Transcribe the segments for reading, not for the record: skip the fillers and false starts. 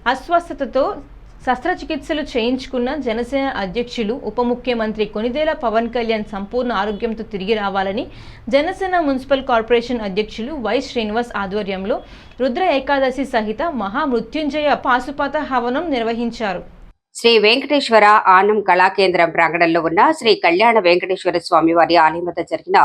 అస్వస్థతతో శస్త్రచికిత్సలు చేయించుకున్న జనసేన అధ్యక్షులు ఉప ముఖ్యమంత్రి కొణిదెల పవన్ కళ్యాణ్ సంపూర్ణ ఆరోగ్యంతో తిరిగి రావాలని జనసేన మున్సిపల్ కార్పొరేషన్ అధ్యక్షులు వై శ్రీనివాస్ ఆధ్వర్యంలో రుద్ర ఏకాదశి సహిత మహామృత్యుంజయ పాశుపత హవనం నిర్వహించారు. శ్రీ వెంకటేశ్వర ఆనం కళాకేంద్రం ప్రాంగణంలో ఉన్న శ్రీ కళ్యాణ వెంకటేశ్వర స్వామి వారి ఆలయం వద్ద జరిగిన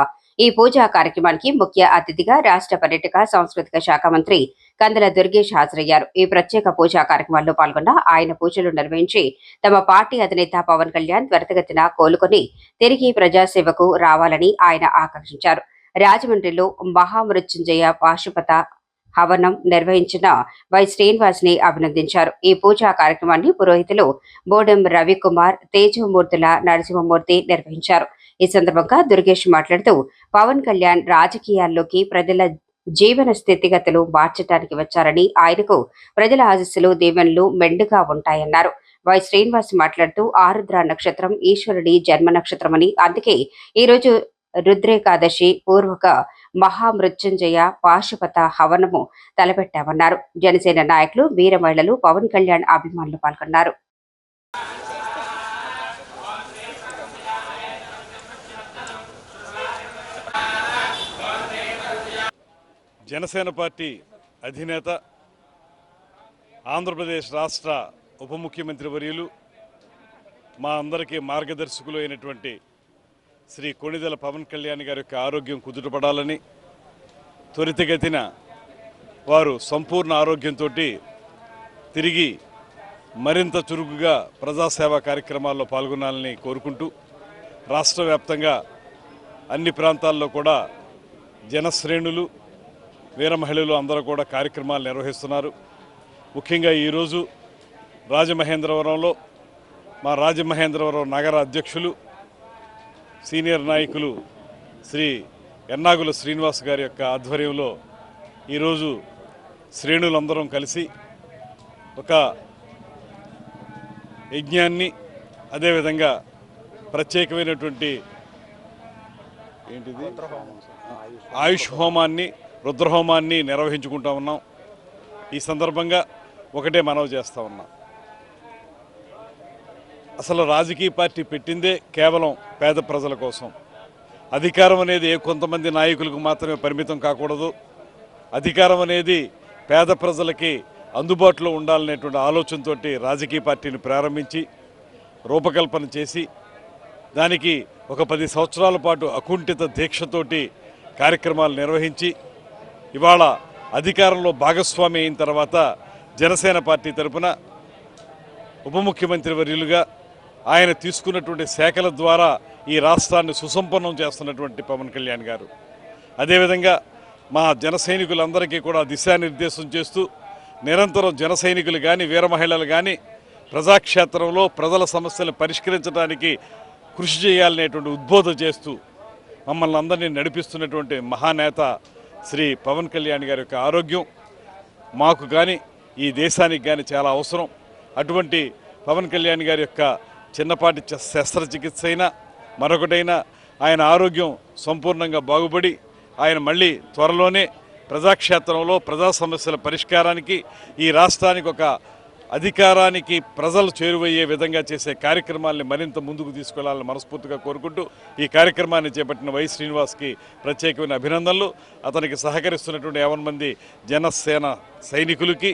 ఈ పూజా కార్యక్రమానికి ముఖ్య అతిథిగా రాష్ట్ర పర్యాటక సాంస్కృతిక శాఖ మంత్రి కందుల దుర్గేష్ హాజరయ్యారు. ఈ ప్రత్యేక పూజా కార్యక్రమాల్లో పాల్గొన్న ఆయన పూజలు నిర్వహించి తమ పార్టీ అధినేత పవన్ కళ్యాణ్ త్వరితగతిన కోలుకొని తిరిగి ప్రజాసేవకు రావాలని ఆయన ఆకాంక్షించారు. రాజమండ్రిలో మహామృత్యుంజయ పాశుపత హవనం నిర్వహించిన వై శ్రీనివాస్ ని అభినందించారు. ఈ పూజా కార్యక్రమాన్ని పురోహితులు బోడెం రవికుమార్, తేజమూర్తుల నరసింహమూర్తి నిర్వహించారు. ఈ సందర్భంగా దుర్గేష్ మాట్లాడుతూ పవన్ కళ్యాణ్ రాజకీయాల్లోకి ప్రజల జీవన స్థితిగతులు మార్చడానికి వచ్చారని, ఆయనకు ప్రజల ఆశీస్సులు దీవెనలు మెండుగా ఉంటాయన్నారు. వై శ్రీనివాస్ మాట్లాడుతూ ఆరుద్ర నక్షత్రం ఈశ్వరుడి జన్మ నక్షత్రమని, అందుకే ఈరోజు రుద్రేకాదశి పూర్వక మహామృత్యుంజయ పాశుపత హవనము తలపెట్టామన్నారు. జనసేన నాయకులు, వీర మహిళలు, పవన్ కళ్యాణ్ అభిమానులు పాల్గొన్నారు. జనసేన పార్టీ అధినేత, ఆంధ్రప్రదేశ్ రాష్ట్ర ఉప ముఖ్యమంత్రి వర్యులు, మా అందరికీ మార్గదర్శకులు అయినటువంటి శ్రీ కొణిదెల పవన్ కళ్యాణ్ గారి యొక్క ఆరోగ్యం కుదుటపడాలని, త్వరితగతిన వారు సంపూర్ణ ఆరోగ్యంతో తిరిగి మరింత చురుకుగా ప్రజాసేవా కార్యక్రమాల్లో పాల్గొనాలని కోరుకుంటూ, రాష్ట్ర వ్యాప్తంగా అన్ని ప్రాంతాల్లో కూడా జనశ్రేణులు, వీర మహిళలు అందరూ కూడా కార్యక్రమాలు నిర్వహిస్తున్నారు. ముఖ్యంగా ఈరోజు రాజమహేంద్రవరంలో మా రాజమహేంద్రవరం నగర అధ్యక్షులు, సీనియర్ నాయకులు శ్రీ ఎన్నాగుల శ్రీనివాస్ గారి యొక్క ఆధ్వర్యంలో ఈరోజు శ్రేణులందరం కలిసి ఒక యజ్ఞాన్ని, అదేవిధంగా ప్రత్యేకమైనటువంటి ఆయుష్ హోమాన్ని, రుద్రహోమాన్ని నిర్వహించుకుంటా ఉన్నాం. ఈ సందర్భంగా ఒకటే మనవి చేస్తూ ఉన్నాం. అసలు రాజకీయ పార్టీ పెట్టిందే కేవలం పేద ప్రజల కోసం. అధికారం అనేది కొంతమంది నాయకులకు మాత్రమే పరిమితం కాకూడదు. అధికారం అనేది పేద ప్రజలకి అందుబాటులో ఉండాలనేటువంటి ఆలోచనతో రాజకీయ పార్టీని ప్రారంభించి రూపకల్పన చేసి దానికి ఒక 10 సంవత్సరాల పాటు అకుంఠిత దీక్షతోటి కార్యక్రమాలు నిర్వహించి ఇవాళ అధికారంలో భాగస్వామి అయిన తర్వాత జనసేన పార్టీ తరఫున ఉప ముఖ్యమంత్రి వర్యులుగా ఆయన తీసుకున్నటువంటి శాఖల ద్వారా ఈ రాష్ట్రాన్ని సుసంపన్నం చేస్తున్నటువంటి పవన్ కళ్యాణ్ గారు, అదేవిధంగా మా జన సైనికులందరికీ కూడా దిశానిర్దేశం చేస్తూ నిరంతరం జన సైనికులు కానీ, వీర మహిళలు కానీ ప్రజాక్షేత్రంలో ప్రజల సమస్యలను పరిష్కరించడానికి కృషి చేయాలనేటువంటి ఉద్బోధ చేస్తూ మమ్మల్ని అందరినీ నడిపిస్తున్నటువంటి మహానేత శ్రీ పవన్ కళ్యాణ్ గారి యొక్క ఆరోగ్యం మాకు కానీ ఈ దేశానికి కానీ చాలా అవసరం. అటువంటి పవన్ కళ్యాణ్ గారి యొక్క చిన్నపాటి శస్త్రచికిత్స అయినా మరొకటైనా ఆయన ఆరోగ్యం సంపూర్ణంగా బాగుపడి ఆయన మళ్ళీ త్వరలోనే ప్రజాక్షేత్రంలో ప్రజా సమస్యల పరిష్కారానికి, ఈ రాష్ట్రానికి ఒక అధికారానికి ప్రజలు చేరువయ్యే విధంగా చేసే కార్యక్రమాల్ని మరింత ముందుకు తీసుకెళ్లాలని మనస్ఫూర్తిగా కోరుకుంటూ ఈ కార్యక్రమాన్ని చేపట్టిన వై శ్రీనివాస్కి ప్రత్యేకమైన అభినందనలు. అతనికి సహకరిస్తున్నటువంటి 50 మంది జనసేన సైనికులకి,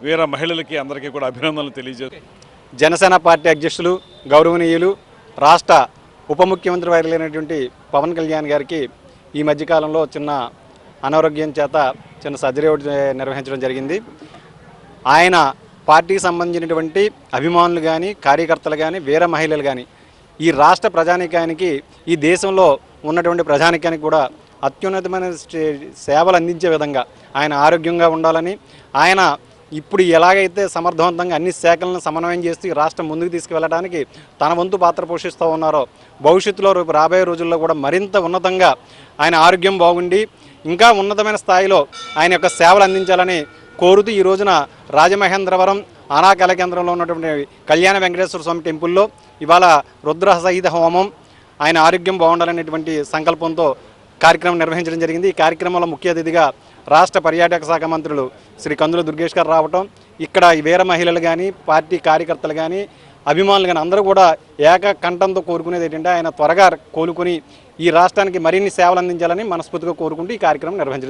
వీర మహిళలకి అందరికీ కూడా అభినందనలు తెలియజేస్తూ, జనసేన పార్టీ అధ్యక్షులు, గౌరవనీయులు, రాష్ట్ర ఉప ముఖ్యమంత్రి వర్యులైనటువంటి పవన్ కళ్యాణ్ గారికి ఈ మధ్యకాలంలో చిన్న అనారోగ్యం చేత చిన్న సర్జరీ నిర్వహించడం జరిగింది. ఆయన పార్టీకి సంబంధించినటువంటి అభిమానులు కానీ, కార్యకర్తలు కానీ, వీర మహిళలు కానీ, ఈ రాష్ట్ర ప్రజానీకానికి, ఈ దేశంలో ఉన్నటువంటి ప్రజానీకానికి కూడా అత్యున్నతమైన సేవలు అందించే విధంగా ఆయన ఆరోగ్యంగా ఉండాలని, ఆయన ఇప్పుడు ఎలాగైతే సమర్థవంతంగా అన్ని శాఖలను సమన్వయం చేస్తూ ఈ రాష్ట్రం ముందుకు తీసుకువెళ్ళడానికి తన వంతు పాత్ర పోషిస్తూ ఉన్నారో, భవిష్యత్తులో రాబోయే రోజుల్లో కూడా మరింత ఉన్నతంగా ఆయన ఆరోగ్యం బాగుండి ఇంకా ఉన్నతమైన స్థాయిలో ఆయన యొక్క సేవలు అందించాలని కోరుతూ ఈ రోజున రాజమహేంద్రవరం ఆనా కళా కేంద్రంలో ఉన్నటువంటి కళ్యాణ వెంకటేశ్వర స్వామి టెంపుల్లో ఇవాళ రుద్ర సహిత హోమం, ఆయన ఆరోగ్యం బాగుండాలనేటువంటి సంకల్పంతో కార్యక్రమం నిర్వహించడం జరిగింది. ఈ కార్యక్రమంలో ముఖ్య అతిథిగా రాష్ట్ర పర్యాటక శాఖ మంత్రులు శ్రీ కందుల దుర్గేష్ గారు రావటం, ఇక్కడ వీర మహిళలు కానీ పార్టీ కార్యకర్తలు కానీ అభిమానులు కానీ అందరూ కూడా ఏకకంఠంతో కోరుకునేది ఏంటంటే ఆయన త్వరగా కోలుకొని ఈ రాష్ట్రానికి మరిన్ని సేవలు అందించాలని మనస్ఫూర్తిగా కోరుకుంటూ ఈ కార్యక్రమం నిర్వహించారు.